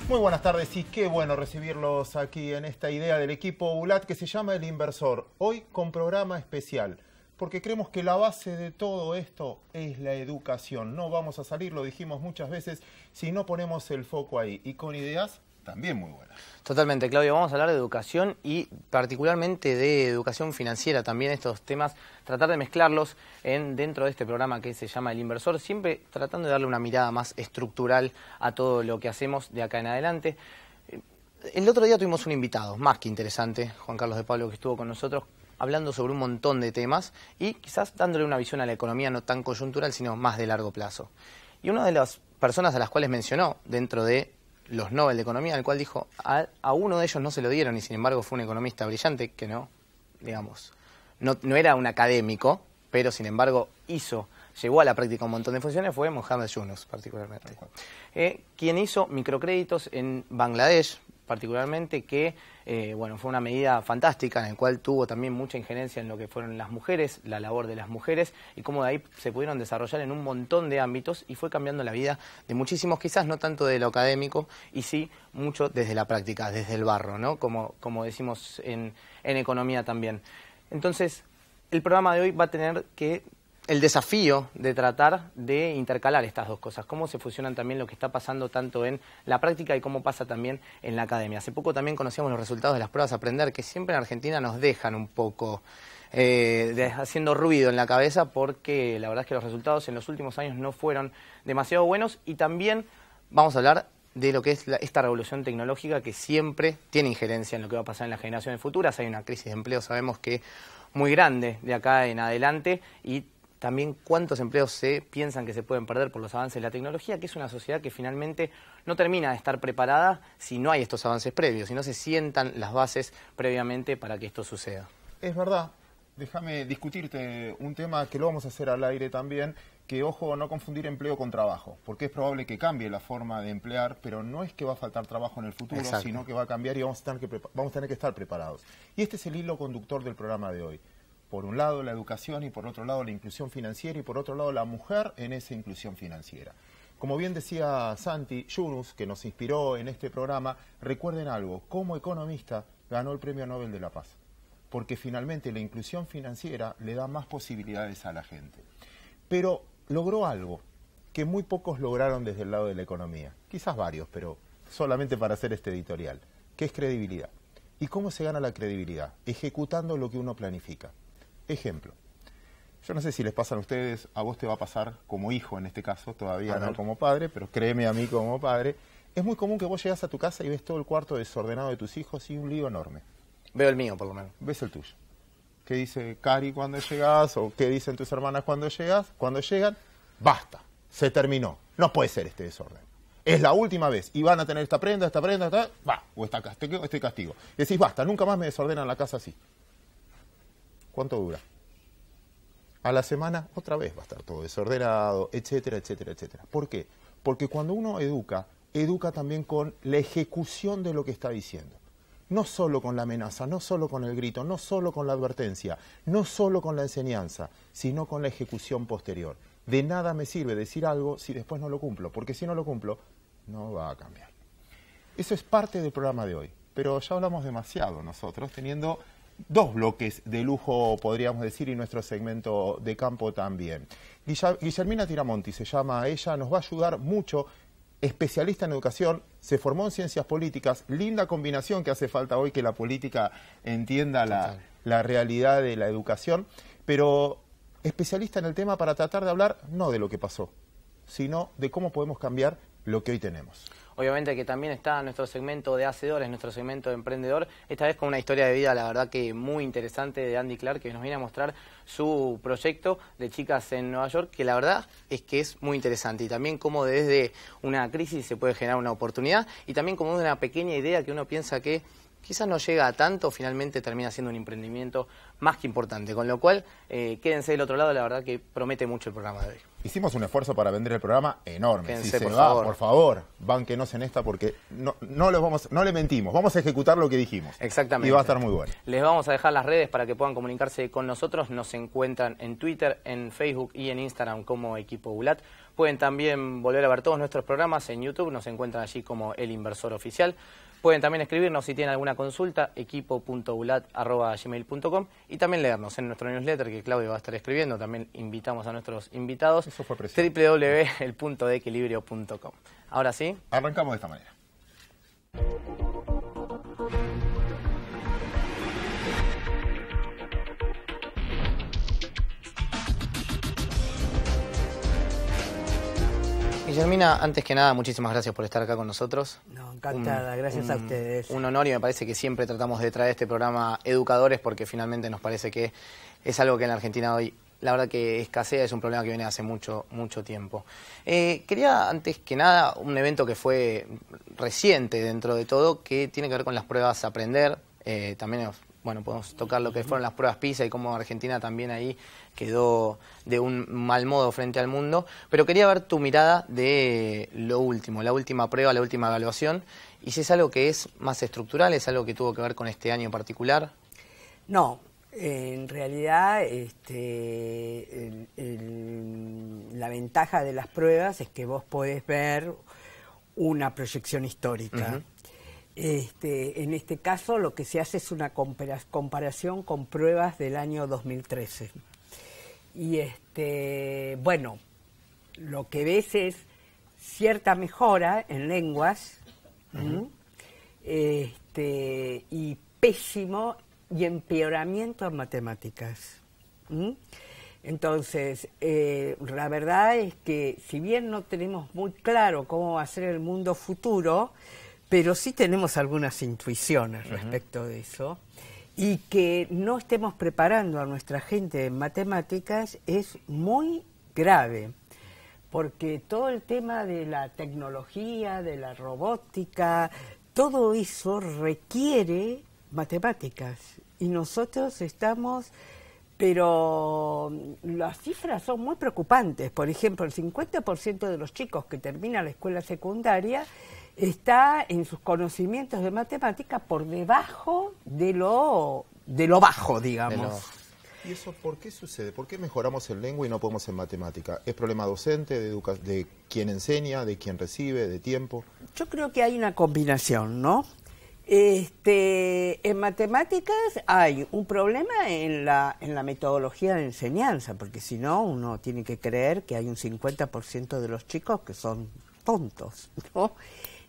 Muy buenas tardes y qué bueno recibirlos aquí en esta idea del equipo ULAT que se llama El Inversor. Hoy con programa especial, porque creemos que la base de todo esto es la educación. No vamos a salir, lo dijimos muchas veces, si no ponemos el foco ahí. Y con ideas también muy buenas. Totalmente, Claudio. Vamos a hablar de educación y particularmente de educación financiera. También estos temas, tratar de mezclarlos dentro de este programa que se llama El Inversor, siempre tratando de darle una mirada más estructural a todo lo que hacemos de acá en adelante. El otro día tuvimos un invitado, más que interesante, Juan Carlos de Pablo, que estuvo con nosotros hablando sobre un montón de temas y quizás dándole una visión a la economía no tan coyuntural, sino más de largo plazo. Y una de las personas a las cuales mencionó dentro de los Nobel de Economía, al cual dijo, a uno de ellos no se lo dieron y sin embargo fue un economista brillante que no, digamos, no era un académico, pero sin embargo llevó a la práctica un montón de funciones, fue Mohamed Yunus particularmente. Quien hizo microcréditos en Bangladesh, particularmente, que bueno, fue una medida fantástica en la cual tuvo también mucha injerencia en lo que fueron las mujeres, la labor de las mujeres y cómo de ahí se pudieron desarrollar en un montón de ámbitos y fue cambiando la vida de muchísimos, quizás no tanto de lo académico y sí mucho desde la práctica, desde el barro, ¿no? Como decimos en economía también. Entonces, el programa de hoy va a tener el desafío de tratar de intercalar estas dos cosas, cómo se fusionan también lo que está pasando tanto en la práctica y cómo pasa también en la academia. Hace poco también conocíamos los resultados de las pruebas Aprender, que siempre en Argentina nos dejan un poco haciendo ruido en la cabeza, porque la verdad es que los resultados en los últimos años no fueron demasiado buenos y también vamos a hablar de lo que es esta revolución tecnológica que siempre tiene injerencia en lo que va a pasar en las generaciones futuras. Hay una crisis de empleo, sabemos que muy grande de acá en adelante y también cuántos empleos se piensan que se pueden perder por los avances de la tecnología, que es una sociedad que finalmente no termina de estar preparada si no hay estos avances previos, si no se sientan las bases previamente para que esto suceda. Es verdad. Déjame discutirte un tema que lo vamos a hacer al aire también, que ojo, no confundir empleo con trabajo, porque es probable que cambie la forma de emplear, pero no es que va a faltar trabajo en el futuro, Exacto. Sino que va a cambiar y vamos a tener que estar preparados. Y este es el hilo conductor del programa de hoy. Por un lado la educación y por otro lado la inclusión financiera y por otro lado la mujer en esa inclusión financiera. Como bien decía Santi Yunus, que nos inspiró en este programa, recuerden algo, como economista ganó el Premio Nobel de la Paz, porque finalmente la inclusión financiera le da más posibilidades a la gente. Pero logró algo que muy pocos lograron desde el lado de la economía, quizás varios, pero solamente para hacer este editorial, que es credibilidad. ¿Y cómo se gana la credibilidad? Ejecutando lo que uno planifica. Ejemplo, yo no sé si les pasan a ustedes, a vos te va a pasar como hijo en este caso, todavía no como padre, pero créeme a mí como padre, es muy común que vos llegas a tu casa y ves todo el cuarto desordenado de tus hijos y un lío enorme. Veo el mío por lo menos. Ves el tuyo. ¿Qué dice Cari cuando llegas? ¿O qué dicen tus hermanas cuando llegas? Cuando llegan, basta, se terminó, no puede ser este desorden. Es la última vez, y van a tener esta prenda, o este castigo. Y decís, basta, nunca más me desordenan la casa así. ¿Cuánto dura? A la semana, otra vez va a estar todo desordenado, etcétera, etcétera, etcétera. ¿Por qué? Porque cuando uno educa también con la ejecución de lo que está diciendo. No solo con la amenaza, no solo con el grito, no solo con la advertencia, no solo con la enseñanza, sino con la ejecución posterior. De nada me sirve decir algo si después no lo cumplo, porque si no lo cumplo, no va a cambiar. Eso es parte del programa de hoy, pero ya hablamos demasiado nosotros, teniendo dos bloques de lujo, podríamos decir, y nuestro segmento de campo también. Guillermina Tiramonti se llama ella, nos va a ayudar mucho, especialista en educación, se formó en ciencias políticas, linda combinación que hace falta hoy que la política entienda la realidad de la educación, pero especialista en el tema para tratar de hablar no de lo que pasó, sino de cómo podemos cambiar lo que hoy tenemos. Obviamente que también está nuestro segmento de hacedores, nuestro segmento de emprendedor, esta vez con una historia de vida, la verdad que muy interesante de Andy Clark, que nos viene a mostrar su proyecto de chicas en Nueva York, que la verdad es que es muy interesante y también cómo desde una crisis se puede generar una oportunidad y también como una pequeña idea que uno piensa que quizás no llega a tanto, finalmente termina siendo un emprendimiento más que importante, con lo cual quédense del otro lado, la verdad que promete mucho el programa de hoy. Hicimos un esfuerzo para vender el programa enorme. Quédense, si se va, por favor, bánquenos en esta porque no le mentimos, vamos a ejecutar lo que dijimos. Exactamente. Y va a estar muy bueno. Les vamos a dejar las redes para que puedan comunicarse con nosotros, nos encuentran en Twitter, en Facebook y en Instagram como Equipo ULAT. Pueden también volver a ver todos nuestros programas en YouTube, nos encuentran allí como El Inversor Oficial. Pueden también escribirnos si tienen alguna consulta, equipo.ulat@gmail.com, y también leernos en nuestro newsletter que Claudio va a estar escribiendo. También invitamos a nuestros invitados, www.elpuntodeequilibrio.com. Ahora sí. Arrancamos de esta manera. Guillermina, antes que nada, muchísimas gracias por estar acá con nosotros. No, encantada, gracias a ustedes. Un honor, y me parece que siempre tratamos de traer este programa educadores porque finalmente nos parece que es algo que en la Argentina hoy, la verdad que escasea, es un problema que viene hace mucho mucho tiempo. Quería, antes que nada, un evento que fue reciente dentro de todo, que tiene que ver con las pruebas Aprender. También podemos tocar lo que fueron las pruebas PISA y cómo Argentina también ahí quedó de un mal modo frente al mundo. Pero quería ver tu mirada de lo último, la última prueba, la última evaluación, y si es algo que es más estructural, es algo que tuvo que ver con este año en particular. No, en realidad la ventaja de las pruebas es que vos podés ver una proyección histórica. En este caso lo que se hace es una comparación con pruebas del año 2013. Y lo que ves es cierta mejora en lenguas, y pésimo y empeoramiento en matemáticas. Entonces, la verdad es que si bien no tenemos muy claro cómo va a ser el mundo futuro, pero sí tenemos algunas intuiciones respecto de eso, y que no estemos preparando a nuestra gente en matemáticas es muy grave, porque todo el tema de la tecnología, de la robótica, todo eso requiere matemáticas, y nosotros estamos... Pero las cifras son muy preocupantes. Por ejemplo, el 50% de los chicos que terminan la escuela secundaria está en sus conocimientos de matemática por debajo de lo bajo, digamos. ¿Y eso por qué sucede? ¿Por qué mejoramos en lengua y no podemos en matemática? ¿Es problema docente, de quien enseña, de quien recibe, de tiempo? Yo creo que hay una combinación, ¿no? En matemáticas hay un problema en la metodología de enseñanza, porque si no uno tiene que creer que hay un 50% de los chicos que son tontos, ¿no?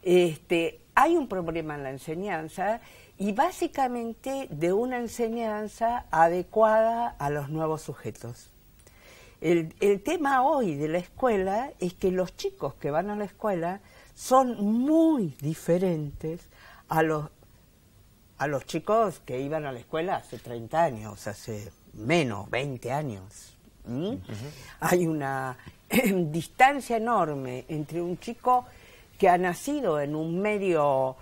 Hay un problema en la enseñanza, y básicamente de una enseñanza adecuada a los nuevos sujetos. El tema hoy de la escuela es que los chicos que van a la escuela son muy diferentes a los chicos que iban a la escuela hace 30 años, hace menos, 20 años. Hay una distancia enorme entre un chico que ha nacido en un medio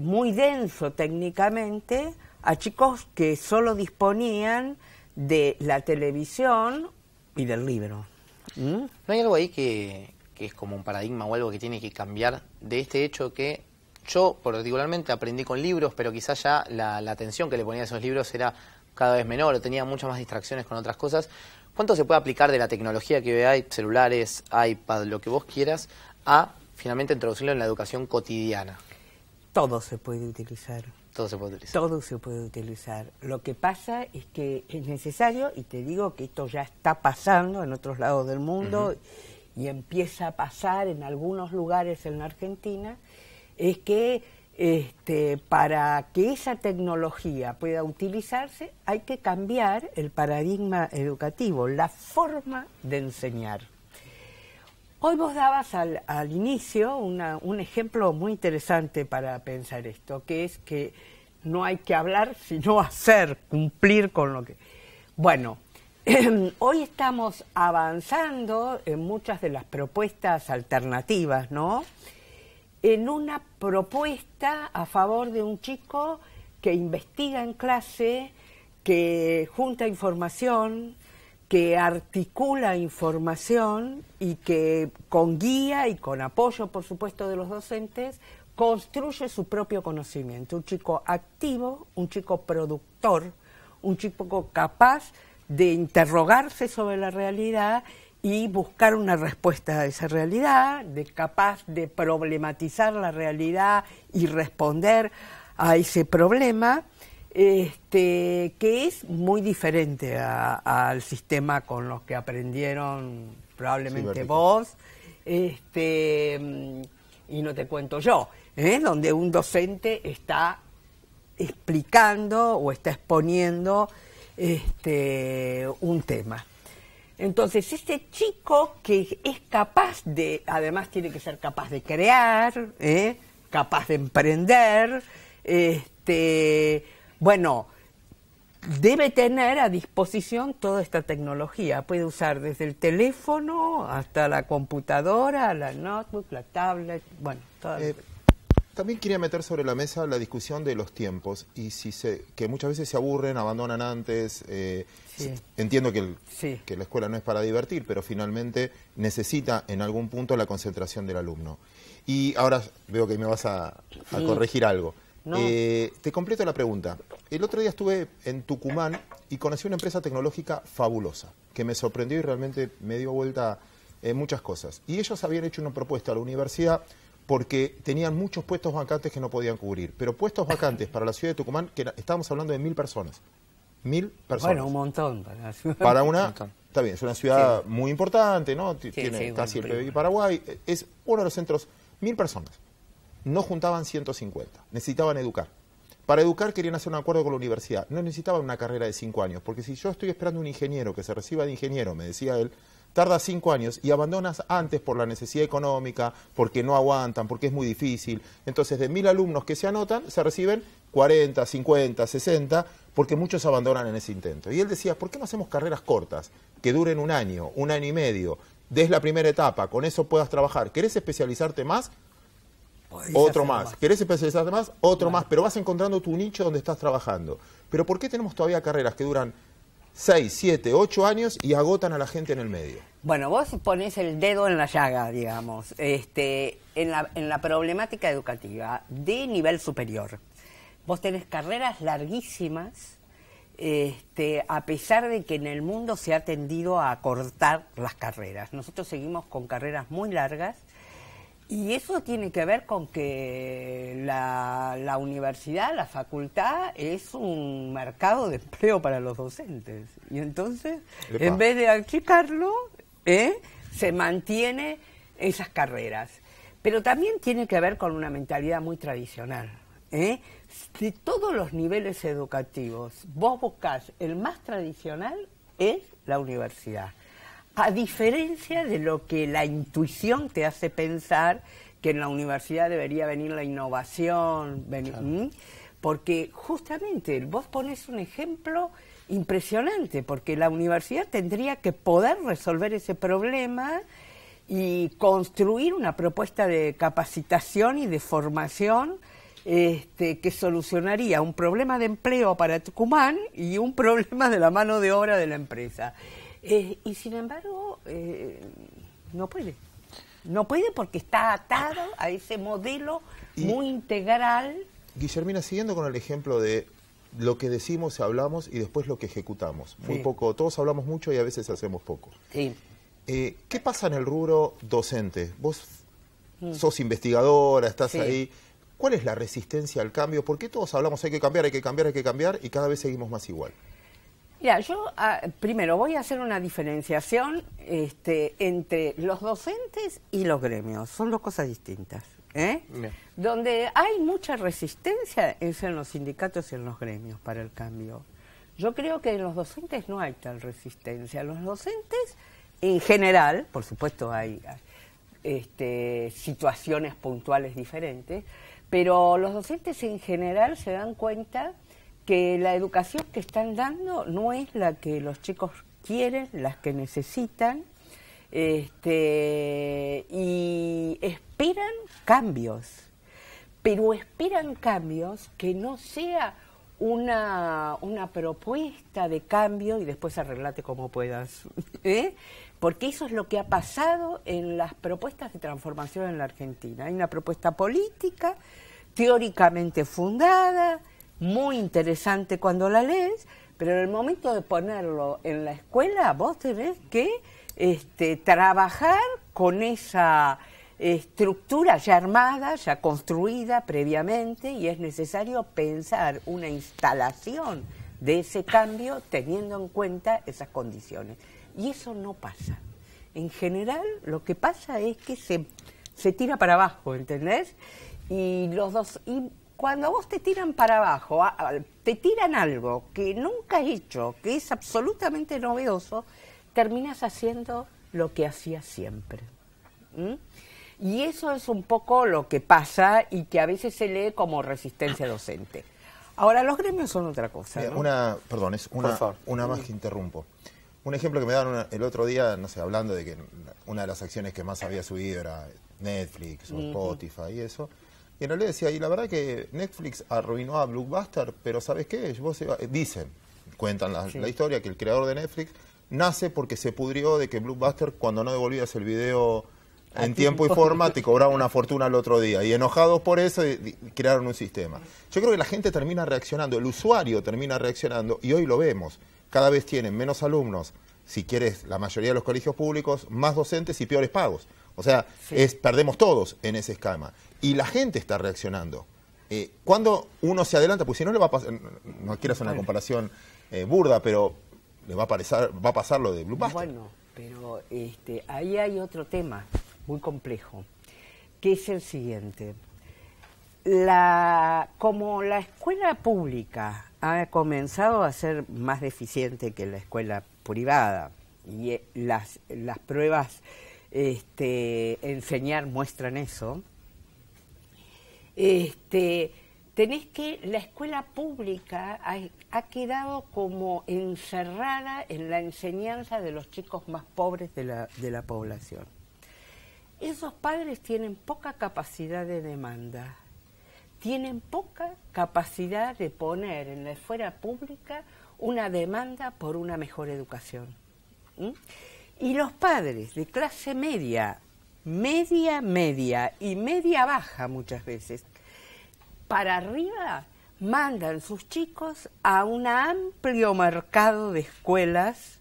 muy denso técnicamente, a chicos que solo disponían de la televisión y del libro. ¿No hay algo ahí que es como un paradigma o algo que tiene que cambiar de este hecho que yo particularmente aprendí con libros, pero quizás ya la atención que le ponía a esos libros era cada vez menor, tenía muchas más distracciones con otras cosas? ¿Cuánto se puede aplicar de la tecnología que hoy hay, celulares, iPad, lo que vos quieras, a finalmente introducirlo en la educación cotidiana? Todo se puede utilizar. Todo se puede utilizar. Todo se puede utilizar. Lo que pasa es que es necesario, y te digo que esto ya está pasando en otros lados del mundo, y empieza a pasar en algunos lugares en la Argentina, es que para que esa tecnología pueda utilizarse hay que cambiar el paradigma educativo, la forma de enseñar. Hoy vos dabas al inicio un ejemplo muy interesante para pensar esto, que es que no hay que hablar sino hacer, cumplir con lo que... Bueno, hoy estamos avanzando en muchas de las propuestas alternativas, ¿no? En una propuesta a favor de un chico que investiga en clase, que junta información, que articula información y que con guía y con apoyo, por supuesto, de los docentes, construye su propio conocimiento. Un chico activo, un chico productor, un chico capaz de interrogarse sobre la realidad y buscar una respuesta a esa realidad, capaz de problematizar la realidad y responder a ese problema, que es muy diferente al sistema con los que aprendieron probablemente vos, y no te cuento yo, donde un docente está explicando o está exponiendo un tema. Entonces, este chico que es capaz de, además tiene que ser capaz de crear, capaz de emprender, bueno, debe tener a disposición toda esta tecnología. Puede usar desde el teléfono hasta la computadora, la notebook, la tablet, bueno, todo. También quería meter sobre la mesa la discusión de los tiempos y que muchas veces se aburren, abandonan antes. Sí. Entiendo que la escuela no es para divertir, pero finalmente necesita en algún punto la concentración del alumno. Y ahora veo que me vas a corregir algo. No. Te completo la pregunta. El otro día estuve en Tucumán y conocí una empresa tecnológica fabulosa que me sorprendió y realmente me dio vuelta muchas cosas. Y ellos habían hecho una propuesta a la universidad porque tenían muchos puestos vacantes que no podían cubrir. Pero puestos vacantes para la ciudad de Tucumán, que estábamos hablando de 1000 personas. 1000 personas. Bueno, un montón. Para una, está bien, es una ciudad muy importante, ¿no? Tiene casi el PBI Paraguay. Es uno de los centros, 1000 personas. No juntaban 150, necesitaban educar. Para educar querían hacer un acuerdo con la universidad. No necesitaban una carrera de 5 años, porque si yo estoy esperando un ingeniero que se reciba de ingeniero, me decía él, tarda 5 años y abandonas antes por la necesidad económica, porque no aguantan, porque es muy difícil. Entonces, de 1000 alumnos que se anotan, se reciben 40, 50, 60, porque muchos abandonan en ese intento. Y él decía, ¿por qué no hacemos carreras cortas, que duren un año y medio, des la primera etapa, con eso puedas trabajar? ¿Querés especializarte más? Otro más. ¿Querés especializarte más? Otro más. Pero vas encontrando tu nicho donde estás trabajando. Pero ¿por qué tenemos todavía carreras que duran 6, 7, 8 años y agotan a la gente en el medio? Bueno, vos ponés el dedo en la llaga, digamos, en la problemática educativa de nivel superior. Vos tenés carreras larguísimas, a pesar de que en el mundo se ha tendido a acortar las carreras. Nosotros seguimos con carreras muy largas. Y eso tiene que ver con que la universidad, la facultad, es un mercado de empleo para los docentes. Y entonces, en vez de achicarlo, se mantiene esas carreras. Pero también tiene que ver con una mentalidad muy tradicional. De todos los niveles educativos, vos buscás el más tradicional, es la universidad. A diferencia de lo que la intuición te hace pensar, que en la universidad debería venir la innovación, porque justamente vos ponés un ejemplo impresionante, porque la universidad tendría que poder resolver ese problema y construir una propuesta de capacitación y de formación que solucionaría un problema de empleo para Tucumán y un problema de la mano de obra de la empresa. Y sin embargo, no puede. No puede porque está atado a ese modelo muy integral. Guillermina, siguiendo con el ejemplo de lo que decimos, hablamos y después lo que ejecutamos. Muy poco, todos hablamos mucho y a veces hacemos poco. Sí. ¿Qué pasa en el rubro docente? Vos sos investigadora, estás ahí. ¿Cuál es la resistencia al cambio? ¿Por qué todos hablamos hay que cambiar, hay que cambiar, hay que cambiar y cada vez seguimos más igual? Mira, yo primero voy a hacer una diferenciación entre los docentes y los gremios. Son dos cosas distintas. Donde hay mucha resistencia es en los sindicatos y en los gremios para el cambio. Yo creo que en los docentes no hay tal resistencia. Los docentes, en general, por supuesto hay situaciones puntuales diferentes, pero los docentes en general se dan cuenta que la educación que están dando no es la que los chicos quieren, las que necesitan, y esperan cambios, pero esperan cambios que no sea una propuesta de cambio y después arreglate como puedas, porque eso es lo que ha pasado en las propuestas de transformación en la Argentina. Hay una propuesta política teóricamente fundada, muy interesante cuando la lees, pero en el momento de ponerlo en la escuela vos tenés que trabajar con esa estructura ya armada, ya construida previamente, y es necesario pensar una instalación de ese cambio teniendo en cuenta esas condiciones. Y eso no pasa. En general, lo que pasa es que se tira para abajo, ¿entendés? Y cuando vos te tiran para abajo, te tiran algo que nunca has hecho, que es absolutamente novedoso, terminas haciendo lo que hacías siempre. Y eso es un poco lo que pasa y que a veces se lee como resistencia docente. Ahora, los gremios son otra cosa, ¿no? Una más que interrumpo. Un ejemplo que me daban el otro día, no sé, hablando de que una de las acciones que más había subido era Netflix o Spotify y eso. Y en realidad decía, y la verdad que Netflix arruinó a Blockbuster, pero ¿sabes qué? Cuentan la historia que el creador de Netflix nace porque se pudrió de que Blockbuster, cuando no devolvías el video en tiempo y forma, te cobraba una fortuna al otro día. Y enojados por eso, crearon un sistema. Yo creo que la gente termina reaccionando, el usuario termina reaccionando, y hoy lo vemos. Cada vez tienen menos alumnos, si quieres, la mayoría de los colegios públicos, más docentes y peores pagos. O sea, perdemos todos en ese esquema. Y la gente está reaccionando. Cuando uno se adelanta, pues si no le va a pasar, no quiero hacer una comparación burda, pero le va a pasar lo de Blockbuster. Bueno, pero ahí hay otro tema muy complejo, que es el siguiente. Como la escuela pública ha comenzado a ser más deficiente que la escuela privada, y las pruebas enseñar muestran eso, tenés que la escuela pública ha quedado como encerrada en la enseñanza de los chicos más pobres de la población. Esos padres tienen poca capacidad de demanda, tienen poca capacidad de poner en la esfera pública una demanda por una mejor educación. Y los padres de clase media y media baja muchas veces, para arriba, mandan sus chicos a un amplio mercado de escuelas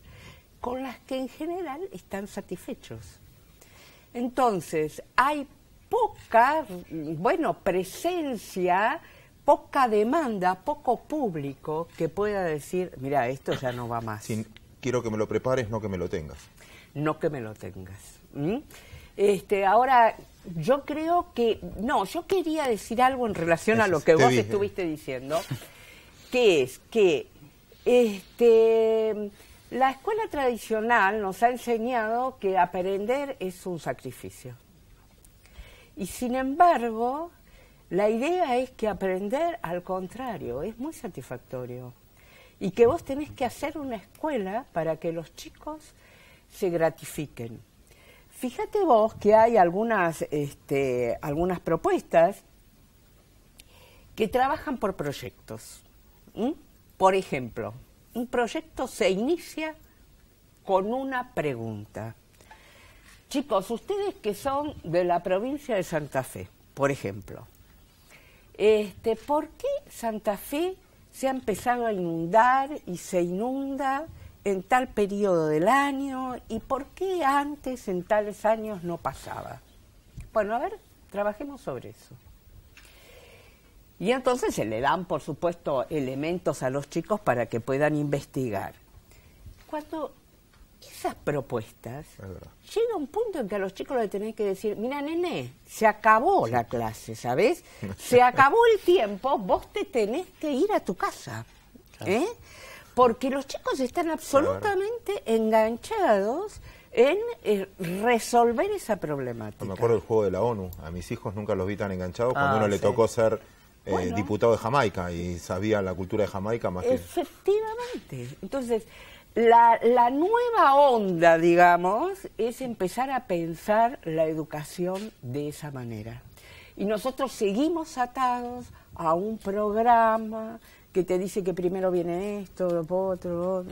con las que en general están satisfechos. Entonces, hay poca, presencia, poca demanda, poco público que pueda decir, mira, esto ya no va más. Quiero que me lo prepares, no que me lo tengas. No que me lo tengas. Ahora, yo creo que... No, yo quería decir algo en relación a lo que vos estuviste diciendo, que es que la escuela tradicional nos ha enseñado que aprender es un sacrificio. Y sin embargo, la idea es que aprender, al contrario, es muy satisfactorio. Y que vos tenés que hacer una escuela para que los chicos se gratifiquen. Fíjate vos que hay algunas propuestas que trabajan por proyectos. Por ejemplo, un proyecto se inicia con una pregunta. Chicos, ustedes que son de la provincia de Santa Fe, por ejemplo, ¿por qué Santa Fe se ha empezado a inundar y se inunda en tal periodo del año, y por qué antes en tales años no pasaba? Bueno, a ver, trabajemos sobre eso. Y entonces se le dan, por supuesto, elementos a los chicos para que puedan investigar. Cuando esas propuestas, llega un punto en que a los chicos le tenés que decir, mira, nene, se acabó la clase, ¿sabés? Se acabó el tiempo, vos te tenés que ir a tu casa, porque los chicos están absolutamente enganchados en resolver esa problemática. Me acuerdo del juego de la ONU. A mis hijos nunca los vi tan enganchados cuando uno le tocó ser diputado de Jamaica y sabía la cultura de Jamaica más que... Efectivamente. Entonces, la nueva onda, digamos, es empezar a pensar la educación de esa manera. Y nosotros seguimos atados a un programa que te dice que primero viene esto, lo otro,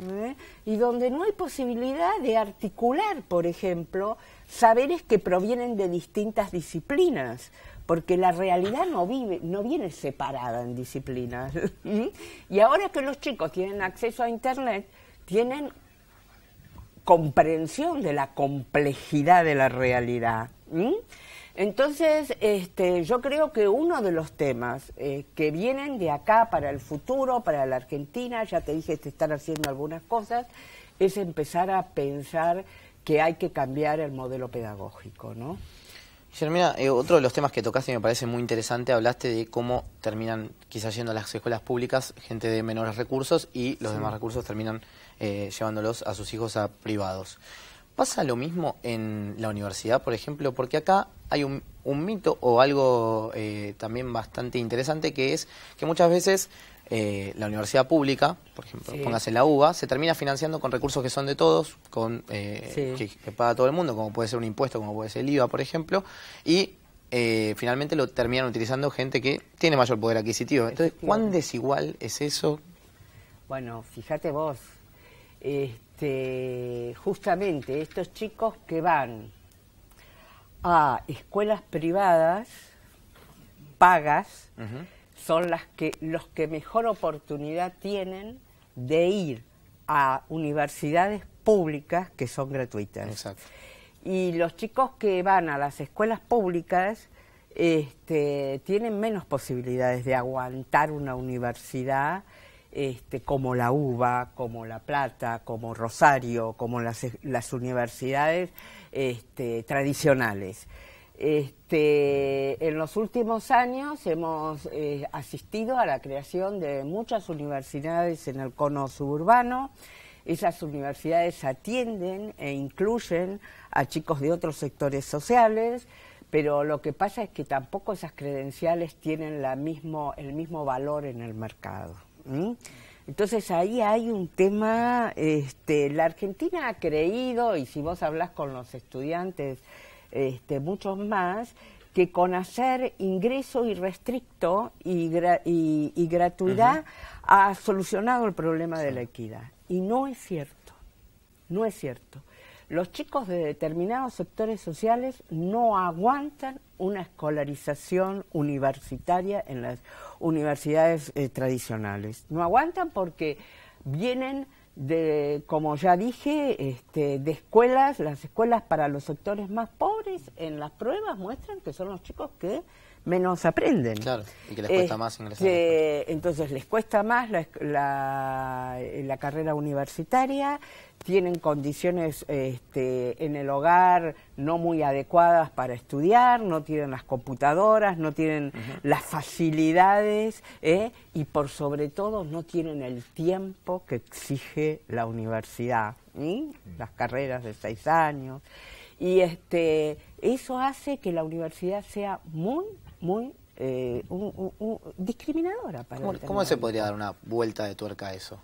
y donde no hay posibilidad de articular, por ejemplo, saberes que provienen de distintas disciplinas, porque la realidad no viene separada en disciplinas. Y ahora que los chicos tienen acceso a Internet, tienen comprensión de la complejidad de la realidad. Entonces, yo creo que uno de los temas que vienen de acá para el futuro, para la Argentina, ya te dije, te están haciendo algunas cosas, es empezar a pensar que hay que cambiar el modelo pedagógico, ¿no? Guillermina, otro de los temas que tocaste y me parece muy interesante, hablaste de cómo terminan quizás yendo a las escuelas públicas gente de menores recursos y los demás recursos terminan llevándolos a sus hijos a privados. ¿Pasa lo mismo en la universidad, por ejemplo? Porque acá hay un mito o algo también bastante interesante, que es que muchas veces la universidad pública, por ejemplo, póngase la UBA, se termina financiando con recursos que son de todos, con que paga todo el mundo, como puede ser un impuesto, como puede ser el IVA, por ejemplo, y finalmente lo terminan utilizando gente que tiene mayor poder adquisitivo. Entonces, ¿cuán desigual es eso? Bueno, fíjate vos, justamente estos chicos que van a escuelas privadas, pagas, son los que mejor oportunidad tienen de ir a universidades públicas que son gratuitas. Exacto. Y los chicos que van a las escuelas públicas tienen menos posibilidades de aguantar una universidad como la UBA, como La Plata, como Rosario, como las universidades tradicionales. En los últimos años hemos asistido a la creación de muchas universidades en el cono suburbano. Esas universidades atienden e incluyen a chicos de otros sectores sociales, pero lo que pasa es que tampoco esas credenciales tienen el mismo valor en el mercado. Entonces ahí hay un tema, la Argentina ha creído, y si vos hablás con los estudiantes, muchos más, que con hacer ingreso irrestricto y gratuidad ha solucionado el problema de la equidad. Y no es cierto, no es cierto. Los chicos de determinados sectores sociales no aguantan una escolarización universitaria en las universidades tradicionales. No aguantan porque vienen de, como ya dije, de escuelas, las escuelas para los sectores más pobres, en las pruebas muestran que son los chicos que menos aprenden. Claro, y que les cuesta más ingresar. Entonces les cuesta más la carrera universitaria, tienen condiciones en el hogar no muy adecuadas para estudiar, no tienen las computadoras, no tienen las facilidades y por sobre todo no tienen el tiempo que exige la universidad, las carreras de 6 años. Y eso hace que la universidad sea muy discriminadora para ¿Cómo se podría dar una vuelta de tuerca a eso?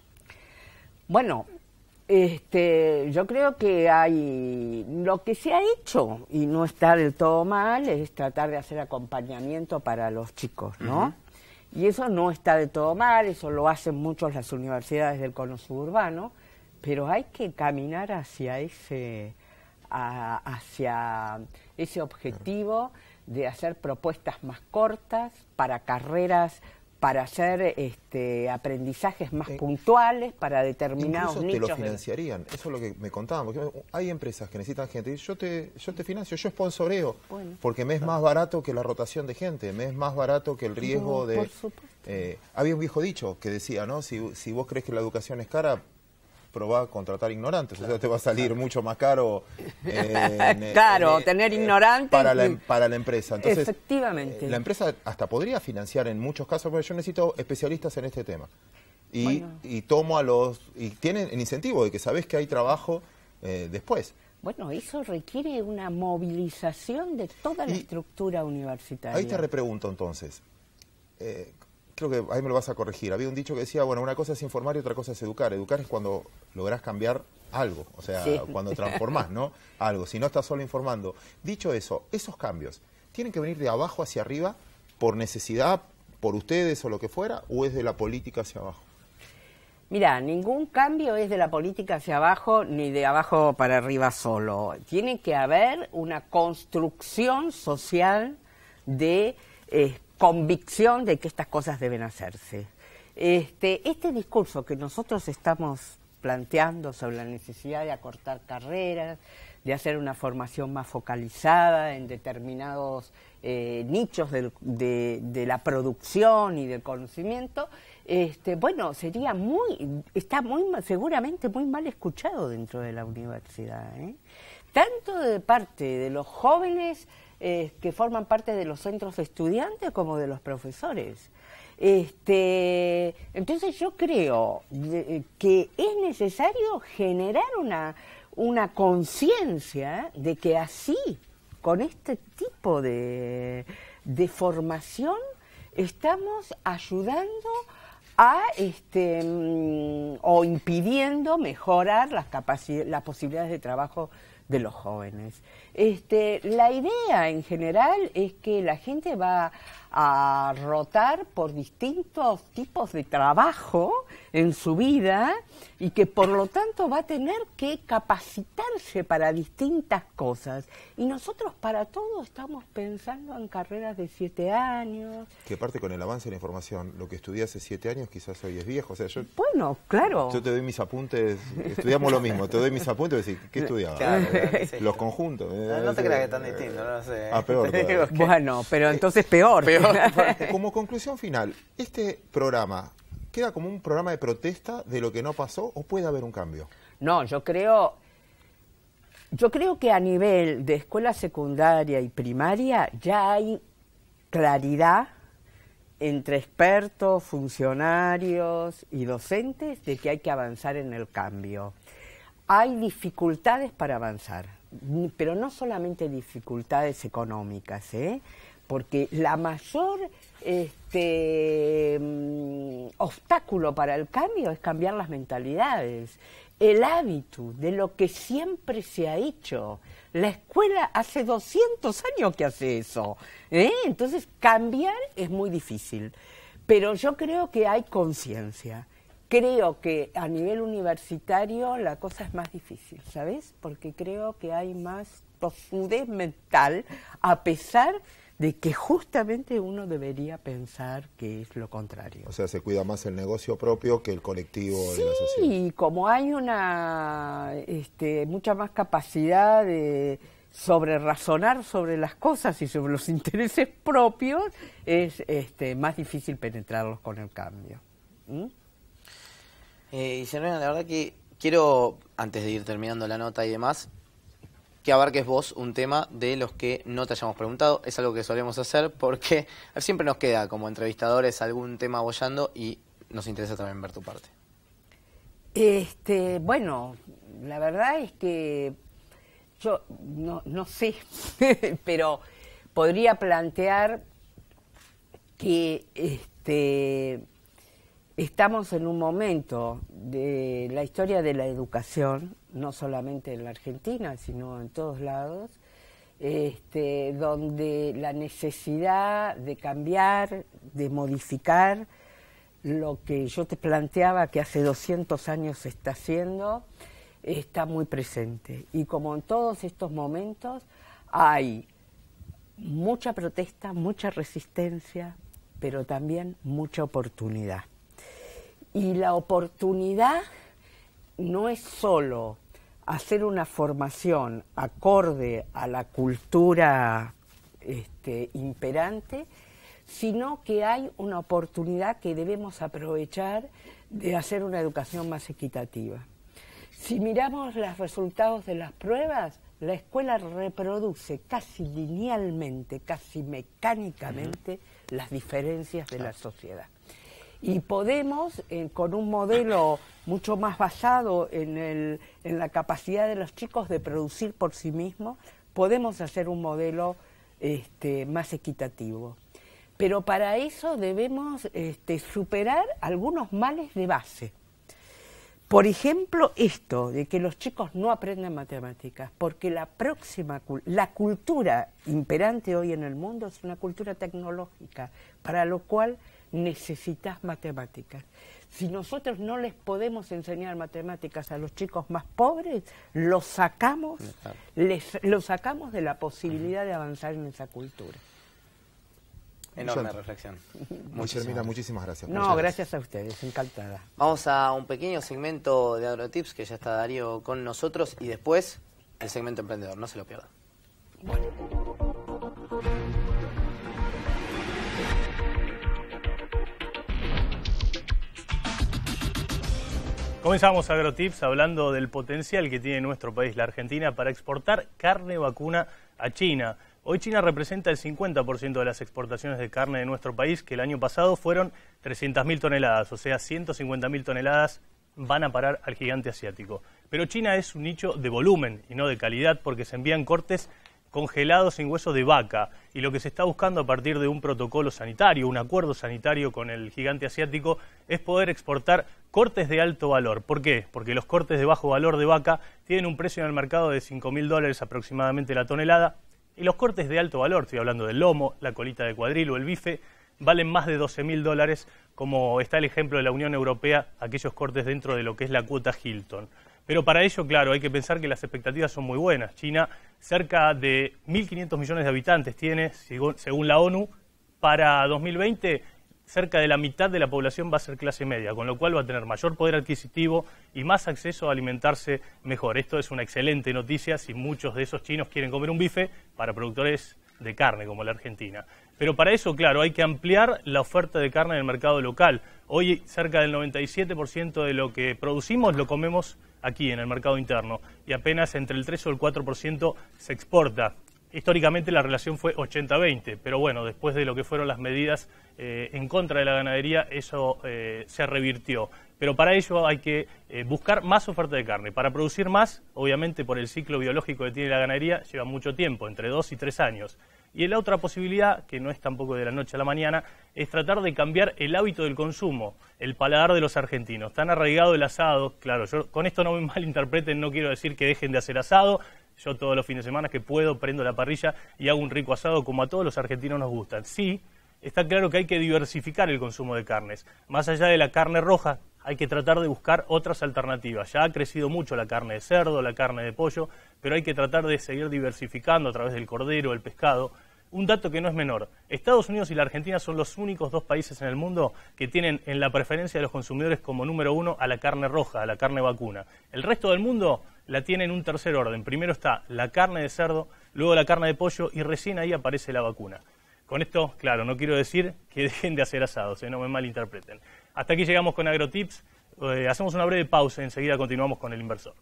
Bueno, yo creo que lo que se ha hecho y no está del todo mal es tratar de hacer acompañamiento para los chicos, ¿no? Y eso no está del todo mal, eso lo hacen muchos las universidades del cono suburbano, pero hay que caminar hacia ese objetivo de hacer propuestas más cortas para carreras, para hacer aprendizajes más puntuales para determinados incluso nichos. Te lo financiarían, eso es lo que me contaban, porque hay empresas que necesitan gente, y yo te financio, yo sponsoreo, porque me es más barato que la rotación de gente, me es más barato que el riesgo de... Por supuesto. Había un viejo dicho que decía, ¿no? Si vos crees que la educación es cara, probá a contratar ignorantes, o sea, te va a salir mucho más caro tener ignorantes para la empresa. Entonces, efectivamente. La empresa hasta podría financiar en muchos casos, porque yo necesito especialistas en este tema. Y tomo y tienen el incentivo de que sabés que hay trabajo después. Bueno, eso requiere una movilización de toda la estructura universitaria. Ahí te repregunto entonces, creo que ahí me lo vas a corregir. Había un dicho que decía, bueno, una cosa es informar y otra cosa es educar. Educar es cuando lográs cambiar algo, o sea, cuando transformás, ¿no? Algo, si no estás solo informando. Dicho eso, esos cambios, ¿tienen que venir de abajo hacia arriba por necesidad, por ustedes o lo que fuera, o es de la política hacia abajo? Mira, ningún cambio es de la política hacia abajo ni de abajo para arriba solo. Tiene que haber una construcción social de convicción de que estas cosas deben hacerse. Este discurso que nosotros estamos planteando sobre la necesidad de acortar carreras, de hacer una formación más focalizada en determinados nichos de la producción y del conocimiento, bueno, sería seguramente muy mal escuchado dentro de la universidad, tanto de parte de los jóvenes que forman parte de los centros de estudiantes como de los profesores. Entonces yo creo que es necesario generar una conciencia de que así, con este tipo de formación, estamos ayudando a o impidiendo mejorar las posibilidades de trabajo de los jóvenes. La idea en general es que la gente va a rotar por distintos tipos de trabajo en su vida y que por lo tanto va a tener que capacitarse para distintas cosas. Y nosotros para todo estamos pensando en carreras de 7 años. Que aparte con el avance de la información, lo que estudié hace 7 años quizás hoy es viejo. O sea, bueno, claro. Yo te doy mis apuntes, estudiamos lo mismo, te doy mis apuntes y decís, ¿qué estudiabas? Claro, sí. Los conjuntos. No te creas que es tan distinto, no sé. Peor. Bueno, pero entonces peor. Como conclusión final, ¿este programa queda como un programa de protesta de lo que no pasó o puede haber un cambio? No, yo creo que a nivel de escuela secundaria y primaria ya hay claridad entre expertos, funcionarios y docentes de que hay que avanzar en el cambio. Hay dificultades para avanzar, pero no solamente dificultades económicas, porque la mayor obstáculo para el cambio es cambiar las mentalidades, el hábito de lo que siempre se ha hecho. La escuela hace 200 años que hace eso, entonces cambiar es muy difícil, pero yo creo que hay conciencia. Creo que a nivel universitario la cosa es más difícil, ¿sabes? Porque creo que hay más tosudez mental, a pesar de que justamente uno debería pensar que es lo contrario. O sea, se cuida más el negocio propio que el colectivo de la sociedad. Sí, como hay mucha más capacidad de razonar sobre las cosas y sobre los intereses propios, es más difícil penetrarlos con el cambio. Y Serena, la verdad que quiero, antes de ir terminando la nota y demás, que abarques vos un tema de los que no te hayamos preguntado. Es algo que solemos hacer porque siempre nos queda como entrevistadores algún tema boyando y nos interesa también ver tu parte. Bueno, la verdad es que yo no sé, pero podría plantear que estamos en un momento de la historia de la educación, no solamente en la Argentina, sino en todos lados, donde la necesidad de cambiar, de modificar lo que yo te planteaba que hace 200 años se está haciendo, está muy presente. Y como en todos estos momentos, hay mucha protesta, mucha resistencia, pero también mucha oportunidad. Y la oportunidad no es solo hacer una formación acorde a la cultura imperante, sino que hay una oportunidad que debemos aprovechar de hacer una educación más equitativa. Si miramos los resultados de las pruebas, la escuela reproduce casi linealmente, casi mecánicamente, las diferencias de la sociedad. Y podemos, con un modelo mucho más basado en la capacidad de los chicos de producir por sí mismos, podemos hacer un modelo más equitativo. Pero para eso debemos superar algunos males de base. Por ejemplo, esto de que los chicos no aprenden matemáticas, porque la cultura imperante hoy en el mundo es una cultura tecnológica, para lo cual necesitas matemáticas. Si nosotros no les podemos enseñar matemáticas a los chicos más pobres, los sacamos de la posibilidad de avanzar en esa cultura. Enorme reflexión. Guillermina, muchísimas gracias. No, gracias a ustedes, encantada. Vamos a un pequeño segmento de AgroTips, que ya está Darío con nosotros, y después el segmento emprendedor, no se lo pierdan. Comenzamos AgroTips hablando del potencial que tiene nuestro país, la Argentina, para exportar carne vacuna a China. Hoy China representa el 50% de las exportaciones de carne de nuestro país, que el año pasado fueron 300.000 toneladas, o sea, 150.000 toneladas van a parar al gigante asiático. Pero China es un nicho de volumen y no de calidad, porque se envían cortes congelados sin hueso de vaca, y lo que se está buscando a partir de un protocolo sanitario, un acuerdo sanitario con el gigante asiático, es poder exportar cortes de alto valor. ¿Por qué? Porque los cortes de bajo valor de vaca tienen un precio en el mercado de $5.000 aproximadamente la tonelada, y los cortes de alto valor, estoy hablando del lomo, la colita de cuadril o el bife, valen más de $12.000, como está el ejemplo de la Unión Europea, aquellos cortes dentro de lo que es la cuota Hilton. Pero para ello, claro, hay que pensar que las expectativas son muy buenas. China, cerca de 1.500 millones de habitantes tiene, según la ONU. Para 2020, cerca de la mitad de la población va a ser clase media, con lo cual va a tener mayor poder adquisitivo y más acceso a alimentarse mejor. Esto es una excelente noticia si muchos de esos chinos quieren comer un bife para productores de carne, como la Argentina. Pero para eso, claro, hay que ampliar la oferta de carne en el mercado local. Hoy, cerca del 97% de lo que producimos lo comemos aquí, en el mercado interno, y apenas entre el 3 o el 4% se exporta. Históricamente la relación fue 80-20, pero bueno, después de lo que fueron las medidas en contra de la ganadería, eso se revirtió. Pero para ello hay que buscar más oferta de carne. Para producir más, obviamente por el ciclo biológico que tiene la ganadería, lleva mucho tiempo, entre 2 y 3 años. Y la otra posibilidad, que no es tampoco de la noche a la mañana, es tratar de cambiar el hábito del consumo, el paladar de los argentinos. Tan arraigado el asado, claro, yo con esto no me malinterpreten, no quiero decir que dejen de hacer asado. Yo todos los fines de semana que puedo prendo la parrilla y hago un rico asado como a todos los argentinos nos gustan. Sí, está claro que hay que diversificar el consumo de carnes. Más allá de la carne roja, hay que tratar de buscar otras alternativas. Ya ha crecido mucho la carne de cerdo, la carne de pollo, pero hay que tratar de seguir diversificando a través del cordero, el pescado. Un dato que no es menor, Estados Unidos y la Argentina son los únicos dos países en el mundo que tienen en la preferencia de los consumidores como número 1 a la carne roja, a la carne vacuna. El resto del mundo la tiene en un tercer orden. Primero está la carne de cerdo, luego la carne de pollo y recién ahí aparece la vacuna. Con esto, claro, no quiero decir que dejen de hacer asados, no me malinterpreten. Hasta aquí llegamos con AgroTips. Hacemos una breve pausa y enseguida continuamos con El Inversor.